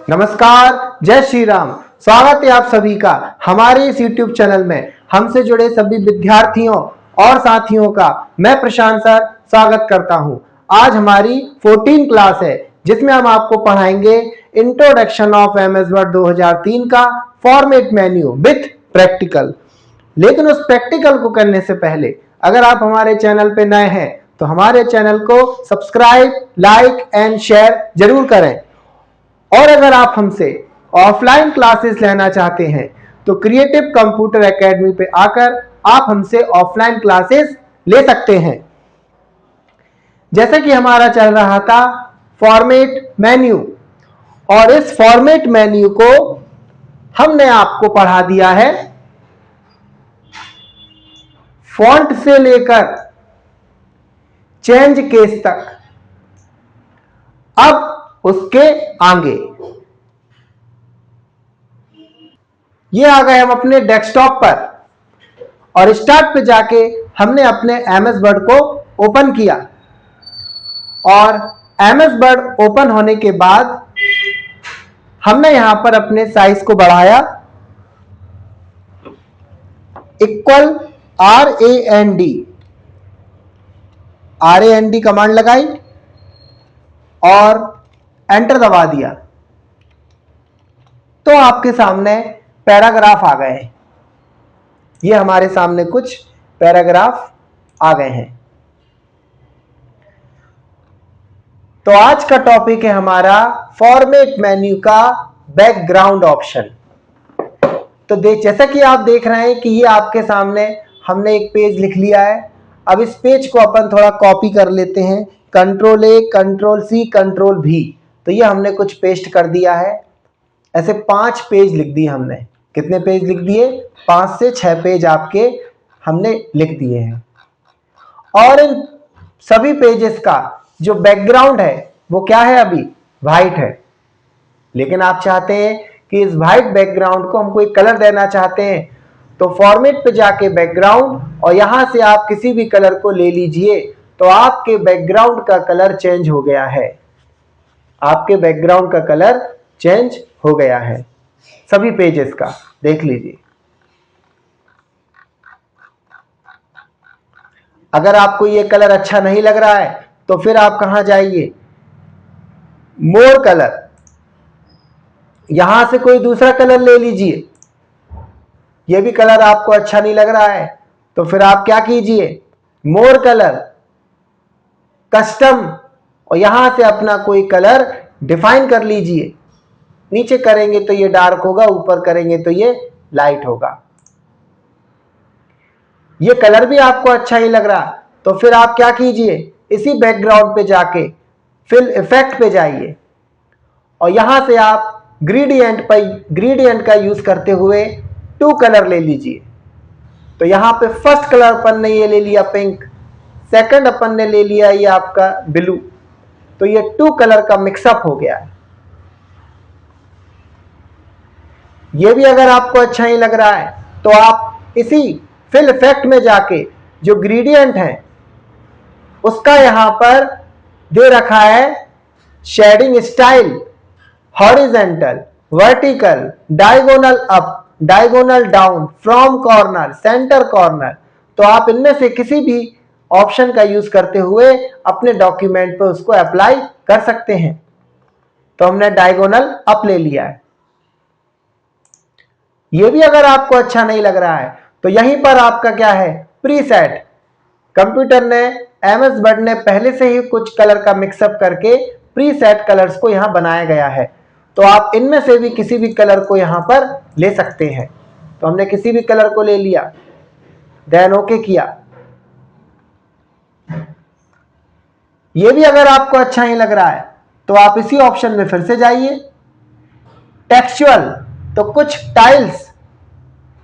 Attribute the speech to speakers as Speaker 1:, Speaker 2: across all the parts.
Speaker 1: नमस्कार, जय श्री राम। स्वागत है आप सभी का हमारे इस YouTube चैनल में। हमसे जुड़े सभी विद्यार्थियों और साथियों का मैं प्रशांत सर स्वागत करता हूं। आज हमारी 14 क्लास है जिसमें हम आपको पढ़ाएंगे इंट्रोडक्शन ऑफ MS वर्ड 2003 का फॉर्मेट मेन्यू विथ प्रैक्टिकल। लेकिन उस प्रैक्टिकल को करने से पहले अगर आप हमारे चैनल पे नए हैं तो हमारे चैनल को सब्सक्राइब, लाइक एंड शेयर जरूर करें। और अगर आप हमसे ऑफलाइन क्लासेस लेना चाहते हैं तो क्रिएटिव कंप्यूटर एकेडमी पे आकर आप हमसे ऑफलाइन क्लासेस ले सकते हैं। जैसे कि हमारा चल रहा था फॉर्मेट मेन्यू, और इस फॉर्मेट मेन्यू को हमने आपको पढ़ा दिया है फॉन्ट से लेकर चेंज केस तक। अब उसके आगे ये आ गए हम अपने डेस्कटॉप पर और स्टार्ट पे जाके हमने अपने MS वर्ड को ओपन किया। और MS वर्ड ओपन होने के बाद हमने यहां पर अपने साइज को बढ़ाया इक्वल RAND कमांड लगाई और एंटर दबा दिया तो आपके सामने पैराग्राफ आ गए हैं। ये हमारे सामने कुछ पैराग्राफ आ गए हैं। तो आज का टॉपिक है हमारा फॉर्मेट मेन्यू का बैकग्राउंड ऑप्शन। तो जैसा कि आप देख रहे हैं कि ये आपके सामने हमने एक पेज लिख लिया है। अब इस पेज को अपन थोड़ा कॉपी कर लेते हैं, Ctrl+A, Ctrl+C, Ctrl+V। तो ये हमने कुछ पेस्ट कर दिया है। ऐसे 5 पेज लिख दिए हमने। कितने पेज लिख दिए? 5 से 6 पेज आपके हमने लिख दिए हैं। और इन सभी पेजेस का जो बैकग्राउंड है वो क्या है? अभी व्हाइट है। लेकिन आप चाहते हैं कि इस व्हाइट बैकग्राउंड को हम कोई कलर देना चाहते हैं तो फॉर्मेट पे जाके बैकग्राउंड और यहां से आप किसी भी कलर को ले लीजिए तो आपके बैकग्राउंड का कलर चेंज हो गया है। आपके बैकग्राउंड का कलर चेंज हो गया है सभी पेजेस का। देख लीजिए। अगर आपको ये कलर अच्छा नहीं लग रहा है तो फिर आप कहां जाइए? More colour. यहां से कोई दूसरा कलर ले लीजिए। ये भी कलर आपको अच्छा नहीं लग रहा है तो फिर आप क्या कीजिए? मोर कलर, कस्टम, और यहां से अपना कोई कलर डिफाइन कर लीजिए। नीचे करेंगे तो ये डार्क होगा, ऊपर करेंगे तो ये लाइट होगा। ये कलर भी आपको अच्छा ही लग रहा तो फिर आप क्या कीजिए? इसी बैकग्राउंड पे जाके फिल इफेक्ट पे जाइए और यहां से आप ग्रेडियंट का यूज करते हुए 2 कलर ले लीजिए। तो यहां पे फर्स्ट कलर अपन ने ये ले लिया पिंक, सेकंड अपन ने ले लिया ये आपका ब्लू। तो ये 2 कलर का मिक्सअप हो गया है। ये भी अगर आपको अच्छा नहीं लग रहा है तो आप इसी फिल इफेक्ट में जाके जो ग्रेडियंट है उसका यहां पर दे रखा है shading style, horizontal, vertical, diagonal up, diagonal down, from corner, centre corner. तो आप इनमें से किसी भी ऑप्शन का यूज करते हुए अपने डॉक्यूमेंट पे उसको अप्लाई कर सकते हैं। तो हमने डायगोनल अप ले लिया है। ये भी अगर आपको अच्छा नहीं लग रहा है तो यहीं पर आपका क्या है? प्रीसेट। कंप्यूटर ने MS वर्ड ने पहले से ही कुछ कलर का मिक्सअप करके प्रीसेट कलर्स को यहां बनाया गया है। तो आप इनमें से भी किसी भी कलर को यहां पर ले सकते हैं। तो हमने किसी भी कलर को ले लिया, देन ओके किया। ये भी अगर आपको अच्छा नहीं लग रहा है तो आप इसी ऑप्शन में फिर से जाइए, टेक्सचुअल। तो कुछ टाइल्स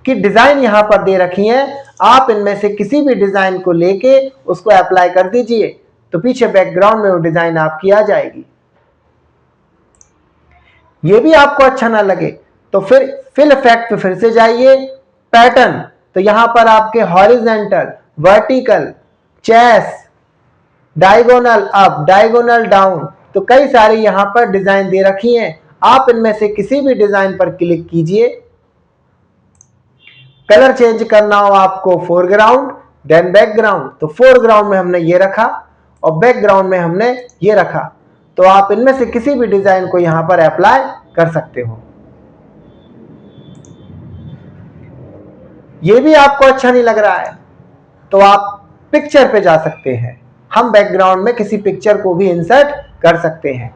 Speaker 1: की डिजाइन यहां पर दे रखी है, आप इनमें से किसी भी डिजाइन को लेके उसको अप्लाई कर दीजिए तो पीछे बैकग्राउंड में वो डिजाइन आपकी आ जाएगी। ये भी आपको अच्छा ना लगे तो फिर फिल इफेक्ट पे फिर से जाइए, पैटर्न। तो यहां पर आपके horizontal, vertical, chess, diagonal up, diagonal down, तो कई सारी यहां पर डिजाइन दे रखी हैं। आप इनमें से किसी भी डिजाइन पर क्लिक कीजिए। कलर चेंज करना हो आपको फोरग्राउंड देन बैकग्राउंड, तो फोरग्राउंड में हमने ये रखा और बैकग्राउंड में हमने ये रखा। तो आप इनमें से किसी भी डिजाइन को यहां पर अप्लाई कर सकते हो। ये भी आपको अच्छा नहीं लग रहा है तो आप पिक्चर पे जा सकते हैं। हम बैकग्राउंड में किसी पिक्चर को भी इंसर्ट कर सकते हैं।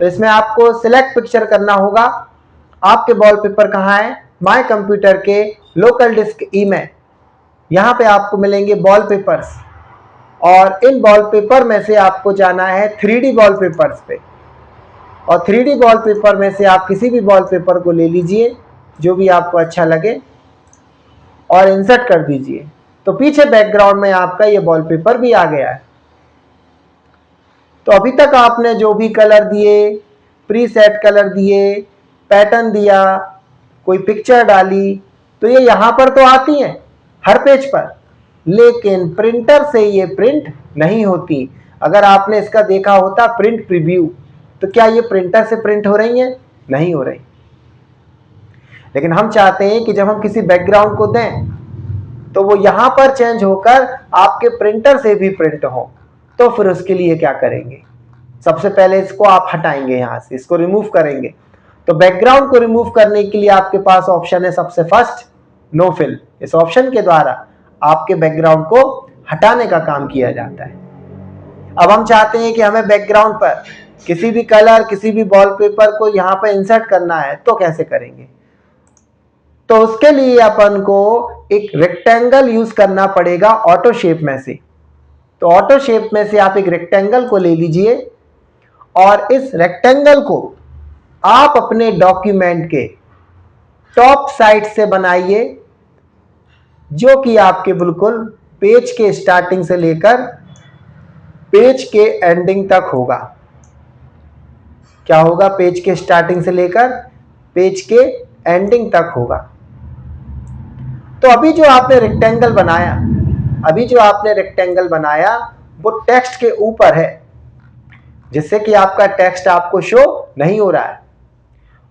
Speaker 1: तो इसमें आपको सिलेक्ट पिक्चर करना होगा। आपके वॉलपेपर कहाँ है? माय कंप्यूटर के लोकल डिस्क ई में यहां पे आपको मिलेंगे वॉलपेपर्स, और इन वॉलपेपर में से आपको जाना है 3D वॉलपेपर्स पे, और 3D वॉलपेपर में से आप किसी भी वॉलपेपर को ले लीजिए जो भी आपको अच्छा लगे और इंसर्ट कर दीजिए। तो पीछे बैकग्राउंड में आपका ये वॉलपेपर भी आ गया है। तो अभी तक आपने जो भी कलर दिए, प्रीसेट कलर दिए, पैटर्न दिया, कोई पिक्चर डाली, तो ये यहां पर तो आती हैं हर पेज पर, लेकिन प्रिंटर से ये प्रिंट नहीं होती। अगर आपने इसका देखा होता प्रिंट प्रीव्यू, तो क्या ये प्रिंटर से प्रिंट हो रही हैं? नहीं हो रही। लेकिन हम चाहते हैं कि जब हम किसी बैकग्राउंड को दें तो वो यहां पर चेंज होकर आपके प्रिंटर से भी प्रिंट हो। तो फिर उसके लिए क्या करेंगे? सबसे पहले इसको आप हटाएंगे, यहां से इसको रिमूव करेंगे। तो बैकग्राउंड को रिमूव करने के लिए आपके पास ऑप्शन है सबसे फर्स्ट नो फिल। इस ऑप्शन के द्वारा आपके बैकग्राउंड को हटाने का काम किया जाता है। अब हम चाहते हैं कि हमें बैकग्राउंड पर किसी भी कलर, किसी भी वॉलपेपर को यहां पर इंसर्ट करना है, तो कैसे करेंगे? तो उसके लिए अपन को एक रेक्टेंगल यूज करना पड़ेगा ऑटो शेप में से। तो ऑटो शेप में से आप एक रेक्टेंगल को ले लीजिए और इस रेक्टेंगल को आप अपने डॉक्यूमेंट के टॉप साइड से बनाइए, जो कि आपके बिल्कुल पेज के स्टार्टिंग से लेकर पेज के एंडिंग तक होगा। क्या होगा? पेज के स्टार्टिंग से लेकर पेज के एंडिंग तक होगा। तो अभी जो आपने रेक्टेंगल बनाया, वो टेक्स्ट के ऊपर है, जिससे कि आपका टेक्स्ट आपको शो नहीं हो रहा है।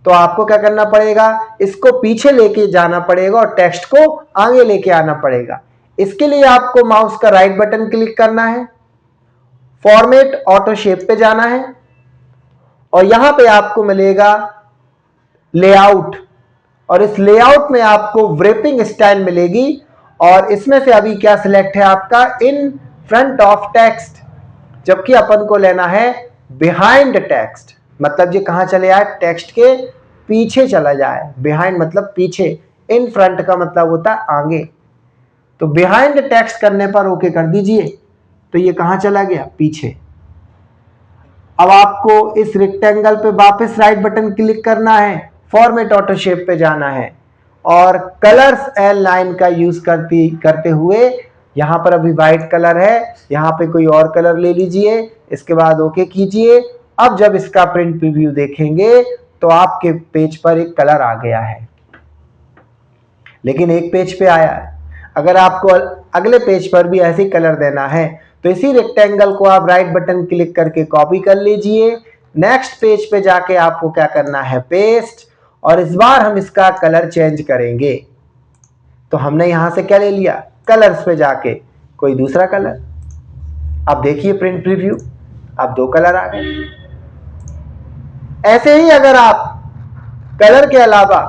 Speaker 1: तो आपको क्या करना पड़ेगा? इसको पीछे लेके जाना पड़ेगा और टेक्स्ट को आगे लेके आना पड़ेगा। इसके लिए आपको माउस का राइट बटन क्लिक करना है, फॉर्मेट ऑटो शेप पे जाना है, और यहां पे आपको मिलेगा लेआउट, और इस लेआउट में आपको व्रेपिंग स्टाइल मिलेगी। और इसमें से अभी क्या सिलेक्ट है आपका? इन फ्रंट ऑफ टेक्स्ट, जबकि अपन को लेना है बिहाइंड टेक्स्ट। मतलब ये कहां चले जाए? टेक्स्ट के पीछे चला जाए। बिहाइंड मतलब पीछे, इन फ्रंट का मतलब होता है आगे। तो बिहाइंड टेक्स्ट करने पर ओके कर दीजिए, तो ये कहां चला गया? पीछे। अब आपको इस रेक्टेंगल पे वापस राइट बटन क्लिक करना है, फॉर्मेट ऑटो शेप पे जाना है, और कलर्स एंड लाइन का यूज करते हुए यहां पर अभी व्हाइट कलर है, यहां पे कोई और कलर ले लीजिए, इसके बाद ओके कीजिए। अब जब इसका प्रिंट प्रीव्यू देखेंगे तो आपके पेज पर एक कलर आ गया है, लेकिन एक पेज पे आया है। अगर आपको अगले पेज पर भी ऐसे ही कलर देना है तो इसी रेक्टेंगल को आप राइट बटन क्लिक करके कॉपी कर लीजिए। नेक्स्ट पेज पे जाके आपको क्या करना है? पेस्ट, और इस बार हम इसका कलर चेंज करेंगे। तो हमने यहां से क्या ले लिया? कलर्स पे जाके कोई दूसरा कलर। अब देखिए प्रिंट प्रीव्यू, अब 2 कलर आ गए। ऐसे ही अगर आप कलर के अलावा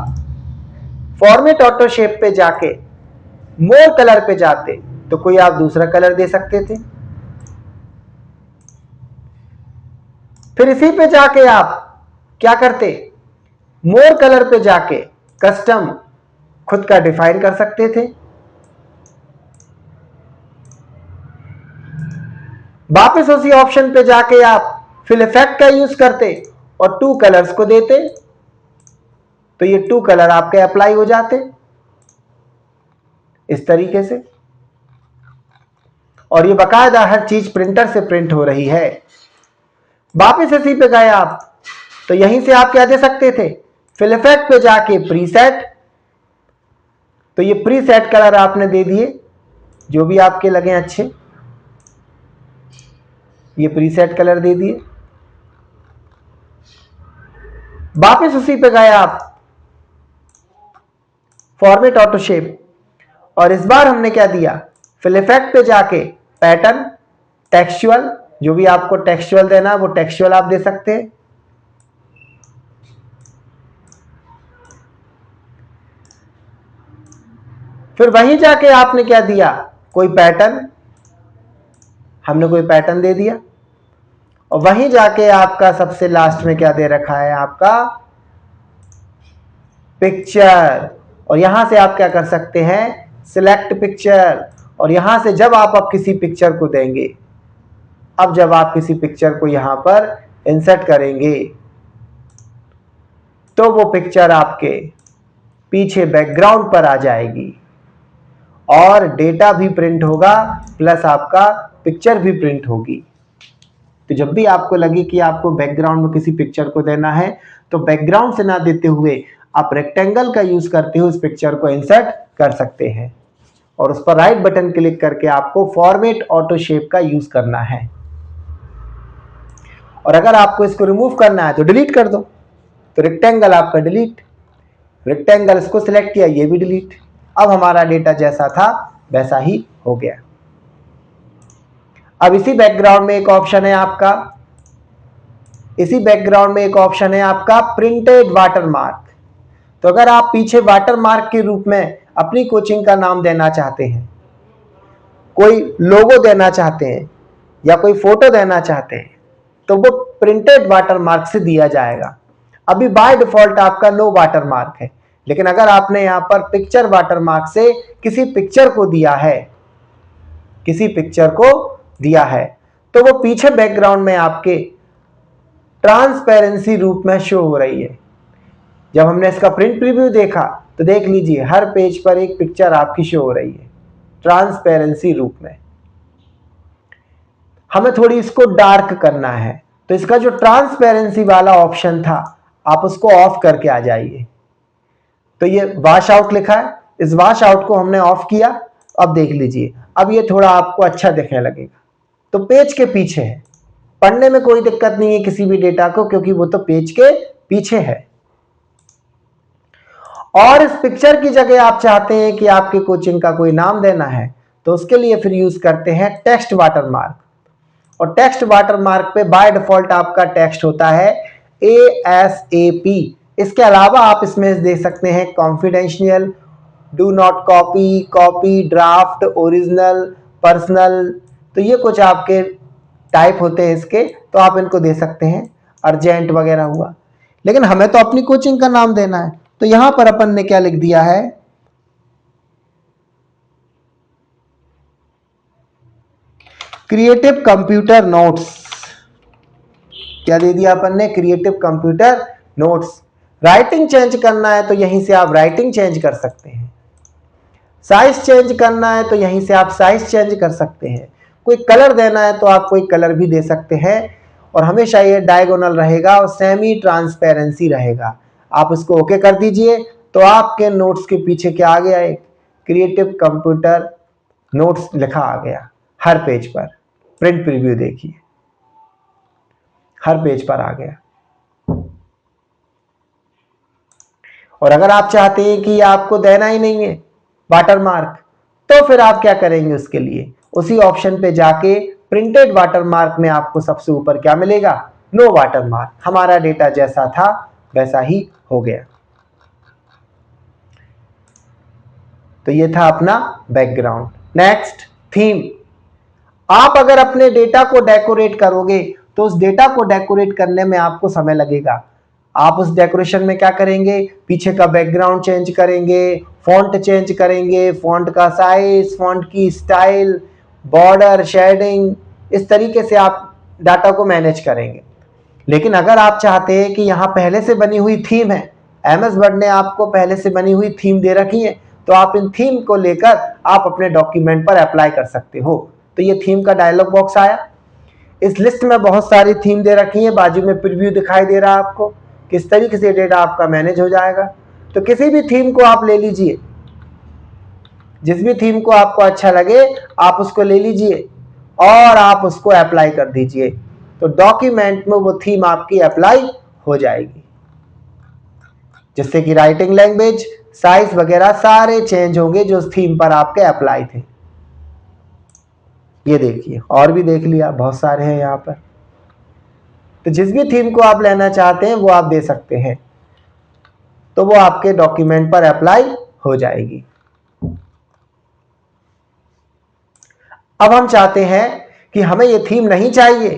Speaker 1: फॉर्मेट ऑटो शेप पे जाके मोर कलर पे जाते तो कोई आप दूसरा कलर दे सकते थे। फिर इसी पे जाके आप क्या करते? मोर कलर पे जाके कस्टम खुद का डिफाइन कर सकते थे। वापस उसी ऑप्शन पे जाके आप फिल इफेक्ट का यूज करते और 2 कलर्स को देते, तो ये 2 कलर आपके अप्लाई हो जाते इस तरीके से। और ये बकायदा हर चीज प्रिंटर से प्रिंट हो रही है। वापस इसी पे गए आप, तो यहीं से आप क्या दे सकते थे? फिल इफेक्ट पे जाके प्रीसेट, तो ये प्रीसेट कलर आपने दे दिए जो भी आपके लगे अच्छे, ये प्रीसेट कलर दे दिए। वापस उसी पे गए आप, फॉर्मेट ऑटो शेप, और इस बार हमने क्या दिया, फिल इफेक्ट पे जाके पैटर्न टेक्सचुअल, जो भी आपको टेक्सचुअल देना है वो टेक्सचुअल आप दे सकते हैं। फिर वहीं जाके आपने क्या दिया, कोई पैटर्न, हमने कोई पैटर्न दे दिया, और वहीं जाके आपका सबसे लास्ट में क्या दे रखा है, आपका पिक्चर, और यहां से आप क्या कर सकते हैं, सिलेक्ट पिक्चर, और यहां से जब आप अब किसी पिक्चर को देंगे, अब जब आप किसी पिक्चर को यहां पर इंसर्ट करेंगे तो वो पिक्चर आपके पीछे बैकग्राउंड पर आ जाएगी और डेटा भी प्रिंट होगा प्लस आपका पिक्चर भी प्रिंट होगी। तो जब भी आपको लगे कि आपको बैकग्राउंड में किसी पिक्चर को देना है तो बैकग्राउंड से ना देते हुए आप रेक्टेंगल का यूज करते हुए इस पिक्चर को इंसर्ट कर सकते हैं, और उस पर राइट बटन क्लिक करके आपको फॉर्मेट ऑटो शेप का यूज करना है। और अगर आपको इसको रिमूव करना है तो डिलीट कर दो, तो रेक्टेंगल आपका डिलीट, रेक्टेंगल इसको सिलेक्ट किया, ये भी डिलीट। अब हमारा डेटा जैसा था वैसा ही हो गया। अब इसी बैकग्राउंड में एक ऑप्शन है आपका, इसी बैकग्राउंड में एक ऑप्शन है आपका प्रिंटेड वाटरमार्क। तो अगर आप पीछे वाटरमार्क के रूप में अपनी कोचिंग का नाम देना चाहते हैं, कोई लोगो देना चाहते हैं या कोई फोटो देना चाहते हैं, तो वो प्रिंटेड वाटरमार्क से दिया जाएगा। अभी बाय डिफॉल्ट आपका नो वाटरमार्क है, लेकिन अगर आपने यहां पर पिक्चर वाटरमार्क से किसी पिक्चर को दिया है, किसी पिक्चर को दिया है, तो वो पीछे बैकग्राउंड में आपके ट्रांसपेरेंसी रूप में शो हो रही है। जब हमने इसका प्रिंट प्रीव्यू देखा तो देख लीजिए हर पेज पर एक पिक्चर आपकी शो हो रही है ट्रांसपेरेंसी रूप में। हमें थोड़ी इसको डार्क करना है, तो इसका जो ट्रांसपेरेंसी वाला ऑप्शन था आप उसको ऑफ करके आ जाइए। तो ये वॉश आउट लिखा है, इस वॉश आउट को हमने ऑफ किया। अब देख लीजिए, अब ये थोड़ा आपको अच्छा दिखने लगेगा। तो पेज के पीछे है, पढ़ने में कोई दिक्कत नहीं है किसी भी डेटा को, क्योंकि वो तो पेज के पीछे है। और इस पिक्चर की जगह आप चाहते हैं कि आपकी कोचिंग का कोई नाम देना है, तो उसके लिए फिर यूज करते हैं टेक्स्ट वाटरमार्क। और टेक्स्ट वाटरमार्क पे बाय डिफॉल्ट आपका टेक्स्ट होता है ASAP। इसके अलावा आप इसमें दे सकते हैं confidential, do not copy, copy, draft, original, personal. तो ये कुछ आपके टाइप होते हैं इसके, तो आप इनको दे सकते हैं, अर्जेंट वगैरह हुआ। लेकिन हमें तो अपनी कोचिंग का नाम देना है, तो यहां पर अपन ने क्या लिख दिया है, क्रिएटिव कंप्यूटर नोट्स। क्या दे दिया अपन ने, creative computer notes. Writing change करना है तो यहीं से आप राइटिंग चेंज कर सकते हैं, साइज चेंज करना है तो यहीं से आप साइज चेंज कर सकते हैं, कोई कलर देना है तो आप कोई कलर भी दे सकते हैं। और हमेशा ये डायगोनल रहेगा और सेमी ट्रांसपेरेंसी रहेगा। आप इसको ओके कर दीजिए, तो आपके नोट्स के पीछे क्या आ गया, एक क्रिएटिव कंप्यूटर नोट्स लिखा आ गया हर पेज पर। प्रिंट प्रीव्यू देखिए, हर पेज पर आ गया। और अगर आप चाहते हैं कि आपको देना ही नहीं है वाटरमार्क, तो फिर आप क्या करेंगे, उसके लिए उसी ऑप्शन पे जाके प्रिंटेड वाटरमार्क में आपको सबसे ऊपर क्या मिलेगा, नो वाटरमार्क। हमारा डेटा जैसा था वैसा ही हो गया। तो ये था अपना बैकग्राउंड। Next, theme. आप अगर अपने डेटा को डेकोरेट करोगे तो उस डेटा को डेकोरेट करने में आपको समय लगेगा। आप उस डेकोरेशन में क्या करेंगे, पीछे का बैकग्राउंड चेंज करेंगे, फॉन्ट चेंज करेंगे, फॉन्ट का साइज, फॉन्ट की स्टाइल, बॉर्डर, शेडिंग, इस तरीके से आप डाटा को मैनेज करेंगे। लेकिन अगर आप चाहते हैं कि यहाँ पहले से बनी हुई थीम है, MS वर्ड ने आपको पहले से बनी हुई थीम दे रखी है, तो आप इन थीम को लेकर आप अपने डॉक्यूमेंट पर अप्लाई कर सकते हो। तो ये थीम का डायलॉग बॉक्स आया। इस लिस्ट में बहुत सारी थीम दे रखी है, बाजू में प्रीव्यू दिखाई दे रहा है आपको, किस तरीके से डेटा आपका मैनेज हो जाएगा। तो किसी भी थीम को आप ले लीजिए, जिस भी थीम को आपको अच्छा लगे आप उसको ले लीजिए और आप उसको अप्लाई कर दीजिए, तो डॉक्यूमेंट में वो थीम आपकी अप्लाई हो जाएगी। जिससे कि राइटिंग लैंग्वेज, साइज वगैरह सारे चेंज होंगे जो थीम पर आपके अप्लाई थे। ये देखिए, और भी देख लिया, बहुत सारे हैं यहाँ पर। तो जिस भी थीम को आप लेना चाहते हैं वो आप दे सकते हैं, तो वो आपके डॉक्यूमेंट पर अप्लाई हो जाएगी। अब हम चाहते हैं कि हमें ये थीम नहीं चाहिए,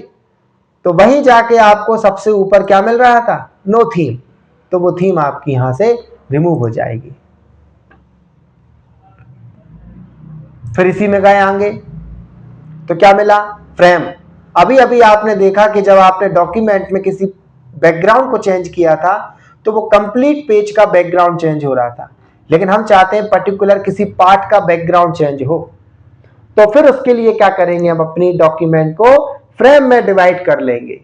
Speaker 1: तो वहीं जाके आपको सबसे ऊपर क्या मिल रहा था, नो थीम, तो वो थीम आपकी यहां से रिमूव हो जाएगी। फिर इसी में गए आगे तो क्या मिला, फ्रेम। अभी अभी आपने देखा कि जब आपने डॉक्यूमेंट में किसी बैकग्राउंड को चेंज किया था तो वो कंप्लीट पेज का बैकग्राउंड चेंज हो रहा था, लेकिन हम चाहते हैं पर्टिकुलर किसी पार्ट का बैकग्राउंड चेंज हो। तो फिर उसके लिए क्या करेंगे, हम अपनी डॉक्यूमेंट को फ्रेम में डिवाइड कर लेंगे।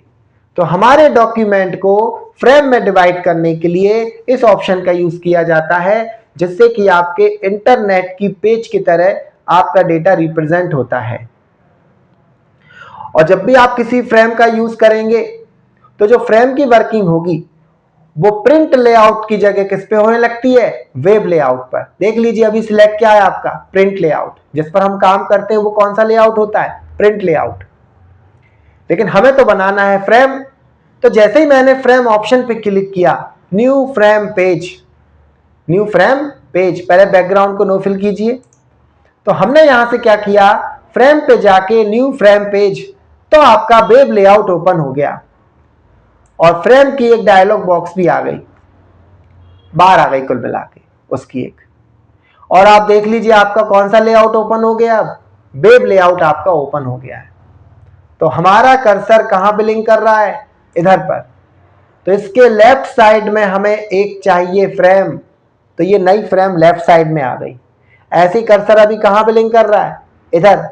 Speaker 1: तो हमारे डॉक्यूमेंट को फ्रेम में डिवाइड करने के लिए इस ऑप्शन का यूज किया जाता है, जिससे कि आपके इंटरनेट की पेज की तरह आपका डेटा रिप्रेजेंट होता है। और जब भी आप किसी फ्रेम का यूज करेंगे तो जो फ्रेम की वर्किंग होगी वो प्रिंट लेआउट की जगह किस पे होने लगती है, वेब लेआउट पर। देख लीजिए, अभी सिलेक्ट क्या है आपका, प्रिंट लेआउट। जिस पर हम काम करते हैं वो कौन सा लेआउट होता है, प्रिंट लेआउट। लेकिन हमें तो बनाना है फ्रेम। तो जैसे ही मैंने फ्रेम ऑप्शन पे क्लिक किया, new frame page, new frame page, पहले बैकग्राउंड को नो फिल कीजिए। तो हमने यहां से क्या किया, फ्रेम पे जाके न्यू फ्रेम पेज, तो आपका वेब लेआउट ओपन हो गया और फ्रेम की एक डायलॉग बॉक्स भी आ गई, बाहर आ गई कुल मिला के उसकी एक। और आप देख लीजिए आपका कौन सा लेआउट ओपन हो गया, वेब लेआउट आपका ओपन हो गया है। तो हमारा कर्सर कहां बिलिंग कर रहा है, इधर पर। तो इसके लेफ्ट साइड में हमें एक चाहिए फ्रेम, तो ये नई फ्रेम लेफ्ट साइड में आ गई। ऐसे कर्सर अभी कहां बिलिंग कर रहा है, इधर।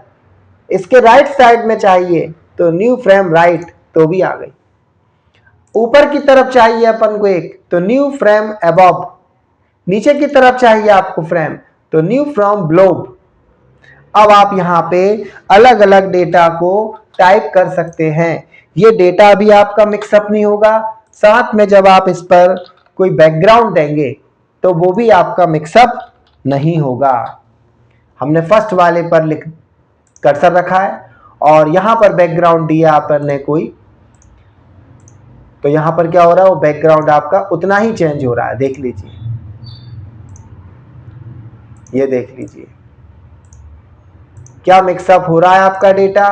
Speaker 1: इसके राइट साइड में चाहिए तो न्यू फ्रेम राइट, तो भी आ गई। ऊपर की तरफ चाहिए अपन को एक, तो न्यू फ्रेम अबव। नीचे की तरफ चाहिए आपको फ्रेम, तो न्यू फ्रॉम ब्लोब। अब आप यहां पे अलग अलग डेटा को टाइप कर सकते हैं। ये डेटा भी आपका मिक्सअप नहीं होगा, साथ में जब आप इस पर कोई बैकग्राउंड देंगे तो वो भी आपका मिक्सअप नहीं होगा। हमने फर्स्ट वाले पर लिख कर्सर रखा है और यहां पर बैकग्राउंड दिया अपन ने कोई, तो यहां पर क्या हो रहा है, वो बैकग्राउंड आपका उतना ही चेंज हो रहा है। देख लीजिए, ये देख लीजिए, क्या मिक्सअप हो रहा है आपका डेटा,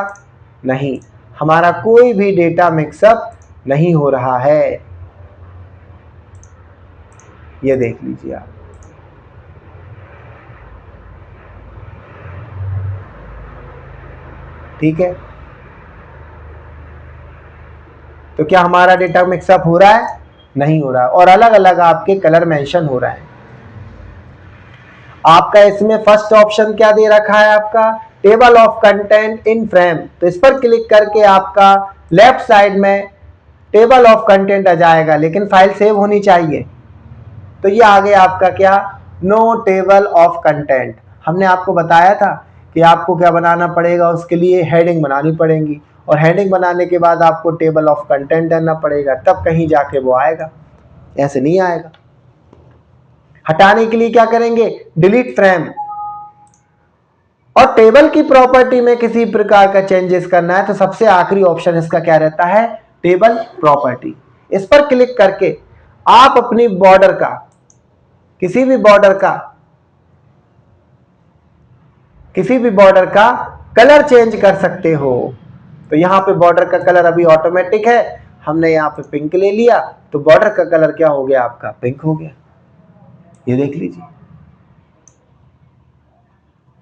Speaker 1: नहीं, हमारा कोई भी डेटा मिक्सअप नहीं हो रहा है। ये देख लीजिए आप। ठीक है, तो क्या हमारा डेटा मिक्सअप हो रहा है, नहीं हो रहा, और अलग अलग आपके कलर मेंशन हो रहा है। आपका इसमें फर्स्ट ऑप्शन क्या दे रखा है, आपका table of content in frame. तो इस पर क्लिक करके आपका लेफ्ट साइड में टेबल ऑफ कंटेंट आ जाएगा, लेकिन फाइल सेव होनी चाहिए। तो ये आ गया आपका क्या, नो टेबल ऑफ कंटेंट। हमने आपको बताया था कि आपको क्या बनाना पड़ेगा, उसके लिए हेडिंग बनानी पड़ेगी, और हेडिंग बनाने के बाद आपको टेबल ऑफ कंटेंट देना पड़ेगा, तब कहीं जाके वो आएगा, ऐसे नहीं आएगा। हटाने के लिए क्या करेंगे, डिलीट फ्रेम। और टेबल की प्रॉपर्टी में किसी प्रकार का चेंजेस करना है तो सबसे आखिरी ऑप्शन इसका क्या रहता है, टेबल प्रॉपर्टी। इस पर क्लिक करके आप अपनी बॉर्डर का, किसी भी बॉर्डर का कलर चेंज कर सकते हो। तो यहां पे बॉर्डर का कलर अभी ऑटोमेटिक है, हमने यहां पे पिंक ले लिया, तो बॉर्डर का कलर क्या हो गया आपका, पिंक हो गया। ये देख लीजिए।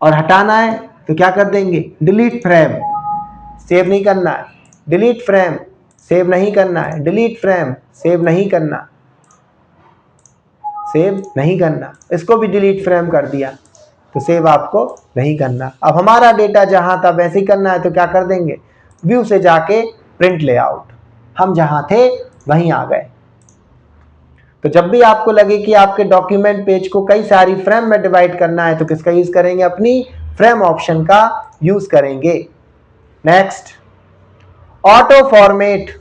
Speaker 1: और हटाना है तो क्या कर देंगे, डिलीट फ्रेम। सेव नहीं करना है, डिलीट फ्रेम, सेव नहीं करना है, डिलीट फ्रेम, सेव नहीं करना, सेव नहीं करना। इसको भी डिलीट फ्रेम कर दिया तो सेव आपको नहीं करना। अब हमारा डेटा जहां था वैसे ही करना है, तो क्या कर देंगे, व्यू से जाके प्रिंट लेआउट, हम जहां थे वहीं आ गए। तो जब भी आपको लगे कि आपके डॉक्यूमेंट पेज को कई सारी फ्रेम में डिवाइड करना है तो किसका यूज करेंगे, अपनी फ्रेम ऑप्शन का यूज करेंगे। Next, auto format.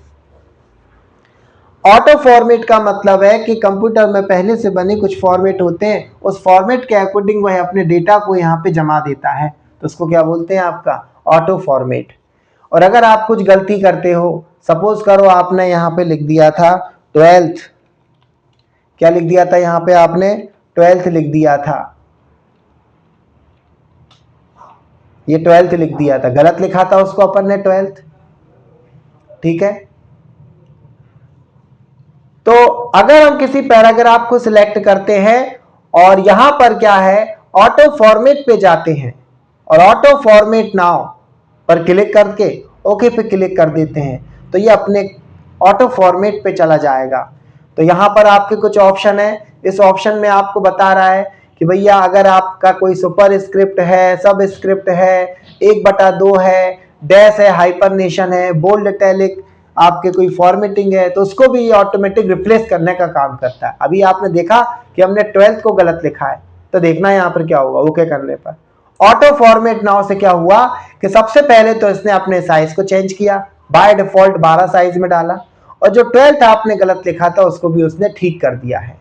Speaker 1: Auto format का मतलब है कि कंप्यूटर में पहले से बने कुछ फॉर्मेट होते हैं, उस फॉर्मेट के अकॉर्डिंग वह अपने डेटा को यहाँ पे जमा देता है, तो उसको क्या बोलते हैं आपका ऑटो फॉर्मेट। और अगर आप कुछ गलती करते हो, सपोज करो आपने यहाँ पे लिख दिया था 12th, क्या लिख दिया था यहाँ पे आपने 12th लिख दिया था, ये 12th लिख दिया था, गलत लिखा था उसको अपन ने 12th, ठीक है। तो अगर हम किसी पैराग्राफ को सिलेक्ट करते हैं और यहां पर क्या है ऑटो फॉर्मेट पे जाते हैं और ऑटो फॉर्मेट नाउ पर क्लिक करके ओके पे क्लिक कर देते हैं, तो ये अपने ऑटो फॉर्मेट पे चला जाएगा। तो यहां पर आपके कुछ ऑप्शन है, इस ऑप्शन में आपको बता रहा है कि भैया अगर आपका कोई सुपर स्क्रिप्ट है, सब स्क्रिप्ट है, 1/2 है, डैश है, हाइपरनेशन है, बोल्ड इटैलिक, आपके कोई फॉर्मेटिंग है, तो उसको भी ये ऑटोमेटिक रिप्लेस करने का काम करता है। अभी आपने देखा कि हमने 12th को गलत लिखा है, तो देखना यहाँ पर क्या होगा ओके करने पर। ऑटो फॉर्मेट नाउ से क्या हुआ कि सबसे पहले तो इसने अपने साइज को चेंज किया, बाय डिफॉल्ट 12 साइज में डाला, और जो 12th आपने गलत लिखा था उसको भी उसने ठीक कर दिया है।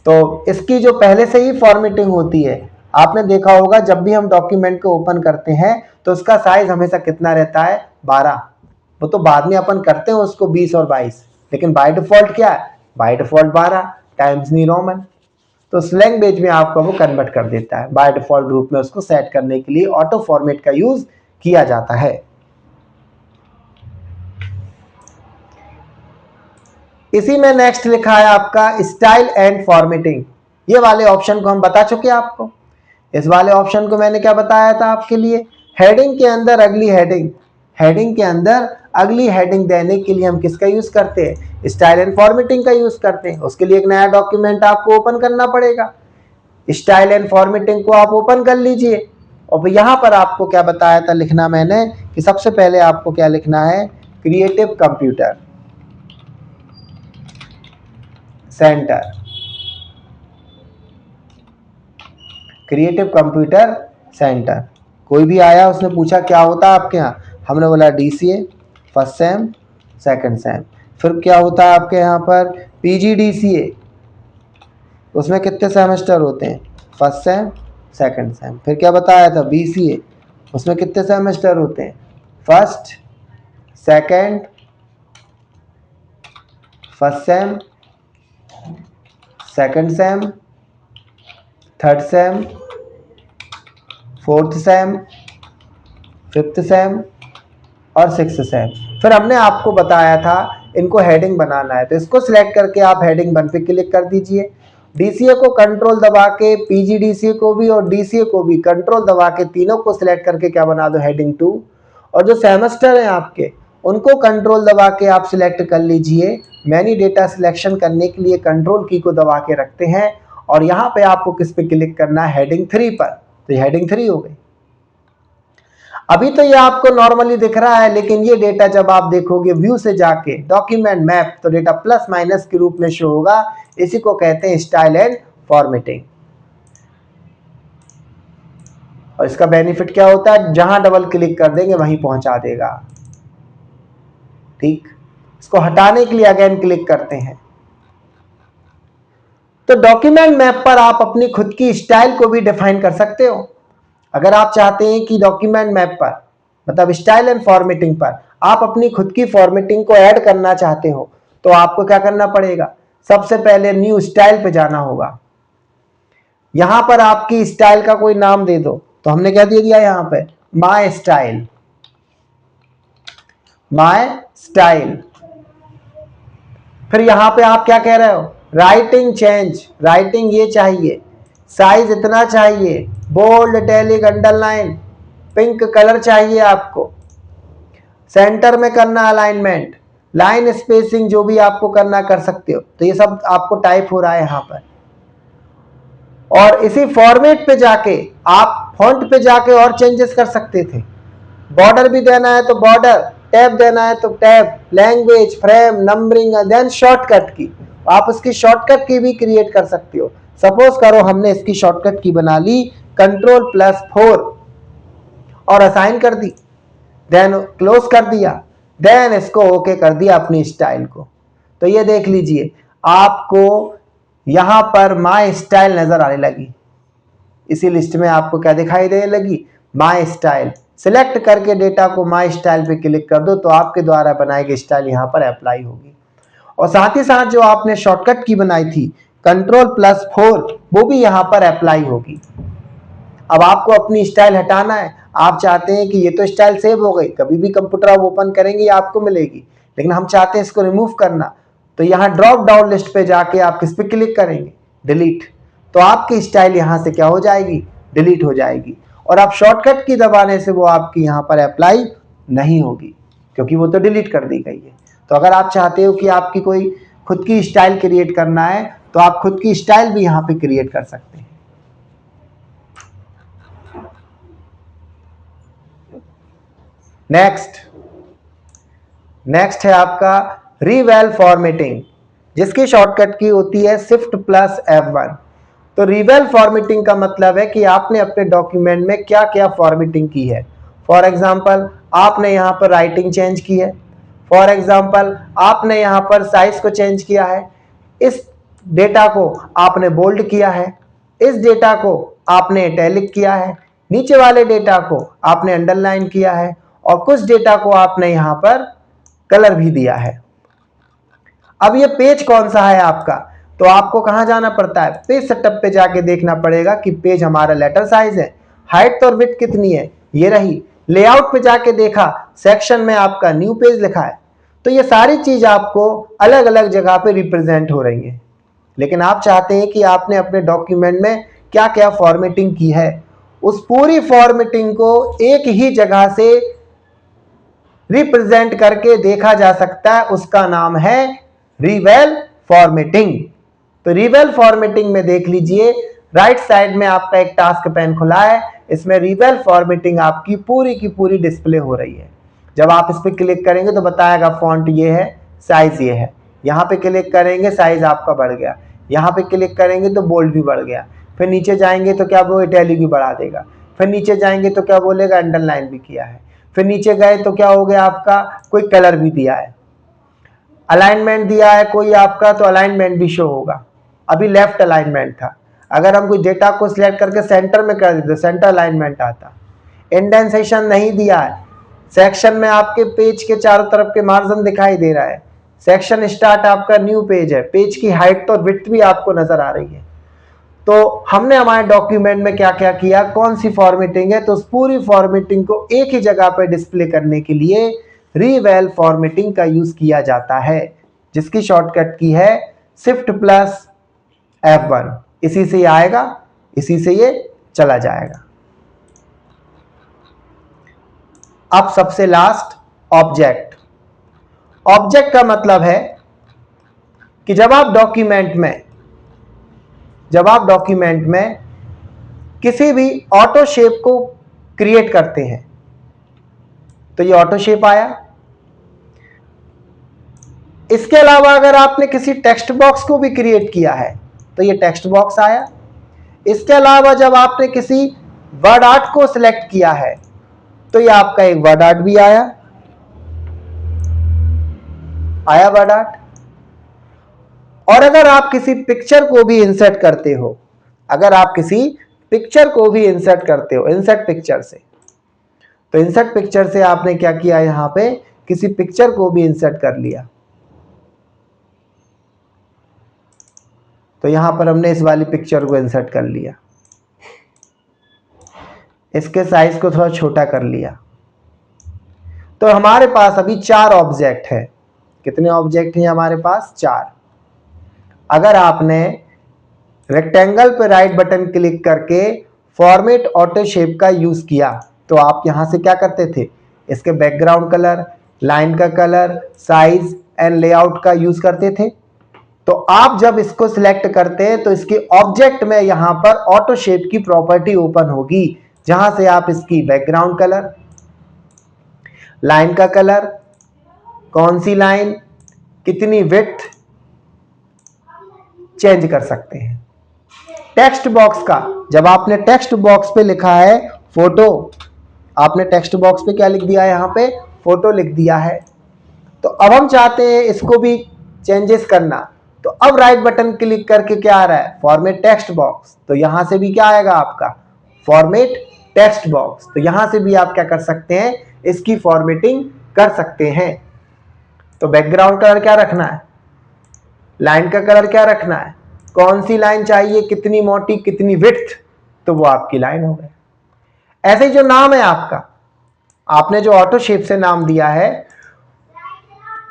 Speaker 1: तो इसकी जो पहले से ही फॉर्मेटिंग होती है, आपने देखा होगा जब भी हम डॉक्यूमेंट को ओपन करते हैं तो उसका साइज हमेशा कितना रहता है 12, वो तो बाद में अपन करते हैं उसको 20 और 22, लेकिन बाय डिफॉल्ट क्या है, by default 12 times new Roman. तो उस लैंग्वेज में आपको वो कन्वर्ट कर देता है, बाय डिफॉल्ट रूप में उसको सेट करने के लिए ऑटो फॉर्मेट का यूज किया जाता है। इसी में नेक्स्ट लिखा है आपका स्टाइल एंड फॉर्मेटिंग, ये वाले ऑप्शन को हम बता चुके हैं आपको। इस वाले ऑप्शन को मैंने क्या बताया था आपके लिए, हेडिंग के अंदर अगली हेडिंग, हेडिंग के अंदर अगली हेडिंग देने के लिए हम किसका यूज करते हैं, स्टाइल एंड फॉर्मेटिंग का यूज करते हैं। उसके लिए एक नया डॉक्यूमेंट आपको ओपन करना पड़ेगा, स्टाइल एंड फॉर्मेटिंग को आप ओपन कर लीजिए, और यहां पर आपको क्या बताया था लिखना मैंने कि सबसे पहले आपको क्या लिखना है, creative computer centre, creative computer centre. कोई भी आया उसने पूछा क्या होता है आपके यहाँ, हमने बोला DCA first sem second same. फिर क्या होता है आपके यहाँ पर PGDCA, उसमें कितने सेमेस्टर होते हैं, फर्स्ट सेम सेकंड सेम। फिर क्या बताया था BCA, उसमें कितने सेमेस्टर होते हैं, first second, first sem second same third same fourth same fifth sem और सिक्स्थ सेम। फिर हमने आपको बताया था इनको हेडिंग बनाना है, तो इसको सिलेक्ट करके आप हेडिंग 1 पे क्लिक कर दीजिए। DCA को कंट्रोल दबा के, PGDCA को भी और DCA को भी कंट्रोल दबा के तीनों को सिलेक्ट करके क्या बना दो, हेडिंग 2। और जो सेमेस्टर हैं आपके उनको कंट्रोल दबा के आप सिलेक्ट कर लीजिए। मैनी डेटा सिलेक्शन करने के लिए कंट्रोल की को दबा के रखते हैं, और यहाँ पे आपको किस पे क्लिक करना है, हेडिंग 3 पर, तो ये हेडिंग 3 हो गई। अभी तो ये आपको नॉर्मली दिख रहा है, लेकिन ये डेटा जब आप देखोगे व्यू से जाके डॉक्यूमेंट मैप, तो डेटा प्लस माइनस के रूप में शो होगा। इसी को कहते हैं स्टाइल एंड फॉर्मेटिंग। और इसका बेनिफिट क्या होता है, जहां डबल क्लिक कर देंगे वहीं पहुंचा देगा, ठीक। इसको हटाने के लिए अगेन क्लिक करते हैं। तो डॉक्यूमेंट मैप पर आप अपनी खुद की स्टाइल को भी डिफाइन कर सकते हो। अगर आप चाहते हैं कि डॉक्यूमेंट मैप पर, मतलब स्टाइल एंड फॉर्मेटिंग पर आप अपनी खुद की फॉर्मेटिंग को ऐड करना चाहते हो, तो आपको क्या करना पड़ेगा, सबसे पहले न्यू स्टाइल पे जाना होगा। यहां पर आपकी स्टाइल का कोई नाम दे दो, तो हमने क्या दे दिया यहाँ पे, माय स्टाइल, माय स्टाइल। फिर यहां पे आप क्या कह रहे हो, राइटिंग चेंज, राइटिंग ये चाहिए, साइज इतना चाहिए, bold italic underline, pink colour चाहिए आपको, सेंटर में करना अलाइनमेंट, लाइन स्पेसिंग जो भी आपको करना कर सकते हो। तो ये सब आपको टाइप हो रहा है यहां पर। और इसी फॉर्मेट पे जाके आप फॉन्ट पे जाके और चेंजेस कर सकते थे। बॉर्डर भी देना है तो बॉर्डर, टैब देना है तो tab, language, frame, numbering, then shortcut की, आप उसकी शॉर्टकट की भी क्रिएट कर सकते हो। सपोज करो हमने इसकी शॉर्टकट की बना ली Ctrl+4 और असाइन कर दी, देन क्लोज कर दिया, देन इसको ओके कर दिया अपनी स्टाइल को। तो ये देख लीजिए, आपको यहां पर माय स्टाइल नजर आने लगी। इसी लिस्ट में आपको क्या दिखाई देने लगी, माय स्टाइल। सिलेक्ट करके डेटा को माय स्टाइल पे क्लिक कर दो तो आपके द्वारा बनाई गई स्टाइल यहां पर अप्लाई होगी। और साथ ही साथ जो आपने शॉर्टकट की बनाई थी Ctrl+4 वो भी यहां पर अप्लाई होगी। अब आपको अपनी स्टाइल हटाना है, आप चाहते हैं कि ये तो स्टाइल सेव हो गई, कभी भी कंप्यूटर आप ओपन करेंगे आपको मिलेगी, लेकिन हम चाहते हैं इसको रिमूव करना। तो यहाँ ड्रॉप डाउन लिस्ट पे जाके आप किस पे क्लिक करेंगे, डिलीट। तो आपकी स्टाइल यहाँ से क्या हो जाएगी, डिलीट हो जाएगी। और आप शॉर्टकट की दबाने से वो आपकी यहाँ पर अप्लाई नहीं होगी, क्योंकि वो तो डिलीट कर दी गई है। तो अगर आप चाहते हो कि आपकी कोई खुद की स्टाइल क्रिएट करना है तो आप खुद की स्टाइल भी यहाँ पे क्रिएट कर सकते हैं। नेक्स्ट है आपका रिवेल फॉर्मेटिंग, जिसकी शॉर्टकट की होती है Shift+F1। तो रिवेल फॉर्मेटिंग का मतलब है कि आपने अपने डॉक्यूमेंट में क्या क्या फॉर्मेटिंग की है। फॉर एग्जांपल आपने यहाँ पर राइटिंग चेंज की है, फॉर एग्जांपल आपने यहाँ पर साइज को चेंज किया है, इस डेटा को आपने बोल्ड किया है, इस डेटा को आपने इटैलिक किया है, नीचे वाले डेटा को आपने अंडरलाइन किया है, और कुछ डेटा को आपने यहाँ पर कलर भी दिया है। अब ये पेज कौन सा है आपका, तो आपको कहां जाना पड़ता है, पेज सेटअप पे जाके देखना पड़ेगा कि पेज हमारा लेटर साइज है, हाइट और विड्थ कितनी है, ये रही। लेआउट पे जाके देखा, सेक्शन में आपका न्यू पेज लिखा है। तो ये सारी चीज आपको अलग अलग जगह पे रिप्रेजेंट हो रही है, लेकिन आप चाहते हैं कि आपने अपने डॉक्यूमेंट में क्या क्या फॉर्मेटिंग की है, उस पूरी फॉर्मेटिंग को एक ही जगह से रिप्रेजेंट करके देखा जा सकता है। उसका नाम है रिवेल फॉर्मेटिंग। तो रिवेल फॉर्मेटिंग में देख लीजिए, राइट साइड में आपका एक टास्क पैन खुला है, इसमें रिवेल फॉर्मेटिंग आपकी पूरी की पूरी डिस्प्ले हो रही है। जब आप इस पर क्लिक करेंगे तो बताएगा फॉन्ट ये है, साइज ये है। यहाँ पे क्लिक करेंगे साइज आपका बढ़ गया, यहाँ पे क्लिक करेंगे तो बोल्ड भी बढ़ गया, फिर नीचे जाएंगे तो क्या वो इटैलिक भी बढ़ा देगा, फिर नीचे जाएंगे तो क्या बोलेगा अंडरलाइन भी किया है, फिर नीचे गए तो क्या हो गया आपका कोई कलर भी दिया है, अलाइनमेंट दिया है कोई आपका तो अलाइनमेंट भी शो होगा। अभी लेफ्ट अलाइनमेंट था, अगर हम कोई डेटा को सिलेक्ट करके सेंटर में कर देते सेंटर अलाइनमेंट आता। इंडेंसेशन नहीं दिया है, सेक्शन में आपके पेज के चारों तरफ के मार्जिन दिखाई दे रहा है, सेक्शन स्टार्ट आपका न्यू पेज है, पेज की हाइट और विड्थ भी आपको नजर आ रही है। तो हमने हमारे डॉक्यूमेंट में क्या क्या किया, कौन सी फॉर्मेटिंग है, तो उस पूरी फॉर्मेटिंग को एक ही जगह पर डिस्प्ले करने के लिए रिवेल फॉर्मेटिंग का यूज किया जाता है, जिसकी शॉर्टकट की है Shift+F1। इसी से ये आएगा, इसी से ये चला जाएगा। अब सबसे लास्ट ऑब्जेक्ट। ऑब्जेक्ट का मतलब है कि जब आप डॉक्यूमेंट में किसी भी ऑटो शेप को क्रिएट करते हैं, तो ये ऑटो शेप आया। इसके अलावा अगर आपने किसी टेक्स्ट बॉक्स को भी क्रिएट किया है तो ये टेक्स्ट बॉक्स आया। इसके अलावा जब आपने किसी वर्ड आर्ट को सिलेक्ट किया है तो ये आपका एक वर्ड आर्ट भी आया वर्ड आर्ट। और अगर आप किसी पिक्चर को भी इंसर्ट करते हो, इंसर्ट पिक्चर से, तो इंसर्ट पिक्चर से आपने क्या किया, यहां पे किसी पिक्चर को भी इंसर्ट कर लिया। तो यहां पर हमने इस वाली पिक्चर को इंसर्ट कर लिया, इसके साइज को थोड़ा छोटा कर लिया। तो हमारे पास अभी 4 ऑब्जेक्ट है। कितने ऑब्जेक्ट हैं हमारे पास, 4। अगर आपने रेक्टेंगल पर राइट बटन क्लिक करके फॉर्मेट ऑटो शेप का यूज किया तो आप यहां से क्या करते थे, इसके बैकग्राउंड कलर, लाइन का कलर, साइज एंड लेआउट का यूज करते थे। तो आप जब इसको सिलेक्ट करते हैं तो इसके ऑब्जेक्ट में यहां पर ऑटो शेप की प्रॉपर्टी ओपन होगी, जहां से आप इसकी बैकग्राउंड कलर, लाइन का कलर, कौन सी लाइन, कितनी विड्थ चेंज कर सकते हैं। टेक्स्ट बॉक्स का, जब आपने टेक्स्ट बॉक्स पे लिखा है फोटो, आपने टेक्स्ट बॉक्स पे क्या लिख दिया है, यहां पे फोटो लिख दिया है। तो अब हम चाहते हैं इसको भी चेंजेस करना, तो अब राइट बटन क्लिक करके क्या आ रहा है, फॉर्मेट टेक्स्ट बॉक्स। तो यहां से भी क्या आएगा आपका, फॉर्मेट टेक्स्ट बॉक्स। तो यहां से भी आप क्या कर सकते हैं, इसकी फॉर्मेटिंग कर सकते हैं। तो बैकग्राउंड कलर क्या रखना है, लाइन का कलर क्या रखना है, कौन सी लाइन चाहिए, कितनी मोटी कितनी विड्थ, तो वो आपकी लाइन हो गई। ऐसे ही जो नाम है आपका, आपने जो ऑटो शेप से नाम दिया है,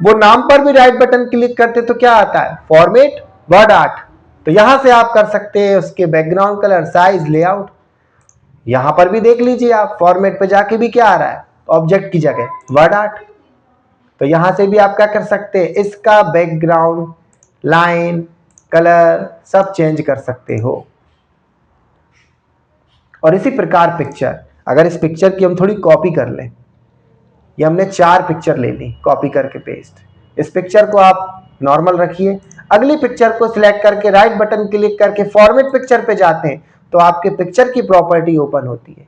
Speaker 1: वो नाम पर भी राइट बटन क्लिक करते तो क्या आता है, फॉर्मेट वर्ड आर्ट। तो यहां से आप कर सकते हैं उसके बैकग्राउंड कलर, साइज, लेआउट। यहां पर भी देख लीजिए आप, फॉर्मेट पे जाके भी क्या आ रहा है, ऑब्जेक्ट की जगह वर्ड आर्ट। तो यहां से भी आप क्या कर सकते हैं, इसका बैकग्राउंड, लाइन, कलर सब चेंज कर सकते हो। और इसी प्रकार पिक्चर, अगर इस पिक्चर की हम थोड़ी कॉपी कर लें, ये हमने 4 पिक्चर ले ली कॉपी करके पेस्ट, इस पिक्चर को आप नॉर्मल रखिए, अगली पिक्चर को सिलेक्ट करके राइट बटन क्लिक करके फॉर्मेट पिक्चर पे जाते हैं तो आपके पिक्चर की प्रॉपर्टी ओपन होती है।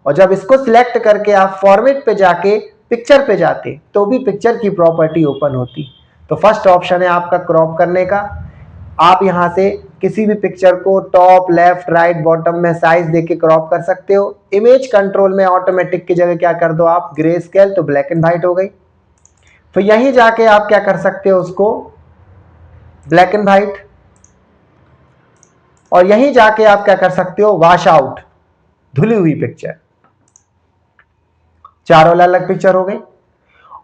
Speaker 1: और जब इसको सिलेक्ट करके आप फॉर्मेट पे जाके पिक्चर पे जाते तो भी पिक्चर की प्रॉपर्टी ओपन होती। तो फर्स्ट ऑप्शन है आपका क्रॉप करने का। आप यहां से किसी भी पिक्चर को टॉप, लेफ्ट, राइट, बॉटम में साइज देके क्रॉप कर सकते हो। इमेज कंट्रोल में ऑटोमेटिक की जगह क्या कर दो आप, ग्रे स्केल, तो ब्लैक एंड व्हाइट हो गई। फिर यहीं जाके आप क्या कर सकते हो, उसको ब्लैक एंड व्हाइट, और यहीं जाके आप क्या कर सकते हो, वॉश आउट, धुली हुई पिक्चर। चारों अलग अलग पिक्चर हो गई।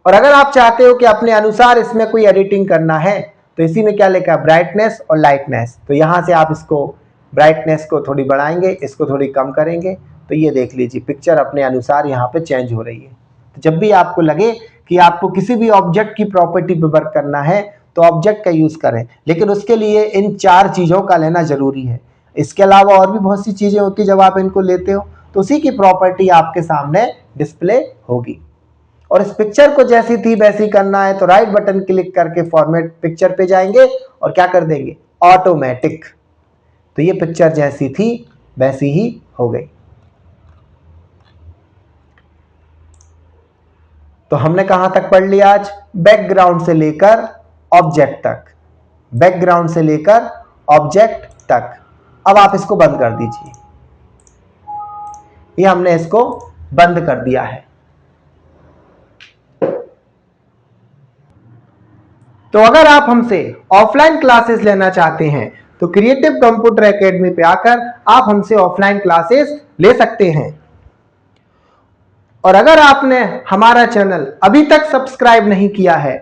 Speaker 1: और अगर आप चाहते हो कि अपने अनुसार इसमें कोई एडिटिंग करना है तो इसी में क्या लिखा है, ब्राइटनेस और लाइटनेस। तो यहां से आप इसको ब्राइटनेस को थोड़ी बढ़ाएंगे, इसको थोड़ी कम करेंगे, तो ये देख लीजिए पिक्चर अपने अनुसार यहाँ पे चेंज हो रही है। तो जब भी आपको लगे कि आपको किसी भी ऑब्जेक्ट की प्रॉपर्टी पे वर्क करना है तो ऑब्जेक्ट का यूज करें, लेकिन उसके लिए इन 4 चीजों का लेना जरूरी है। इसके अलावा और भी बहुत सी चीजें होती है, जब आप इनको लेते हो तो उसी की प्रॉपर्टी आपके सामने डिस्प्ले होगी। और इस पिक्चर को जैसी थी वैसी करना है तो राइट बटन क्लिक करके फॉर्मेट पिक्चर पे जाएंगे और क्या कर देंगे, ऑटोमेटिक। तो ये पिक्चर जैसी थी वैसी ही हो गई। तो हमने कहां तक पढ़ लिया आज, बैकग्राउंड से लेकर ऑब्जेक्ट तक, बैकग्राउंड से लेकर ऑब्जेक्ट तक। अब आप इसको बंद कर दीजिए, ये हमने इसको बंद कर दिया है। तो अगर आप हमसे ऑफलाइन क्लासेस लेना चाहते हैं तो क्रिएटिव कंप्यूटर एकेडमी पे आकर आप हमसे ऑफलाइन क्लासेस ले सकते हैं। और अगर आपने हमारा चैनल अभी तक सब्सक्राइब नहीं किया है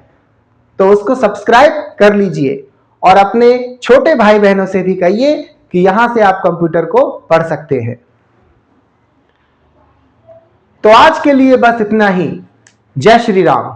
Speaker 1: तो उसको सब्सक्राइब कर लीजिए और अपने छोटे भाई बहनों से भी कहिए कि यहां से आप कंप्यूटर को पढ़ सकते हैं। तो आज के लिए बस इतना ही। जय श्री राम।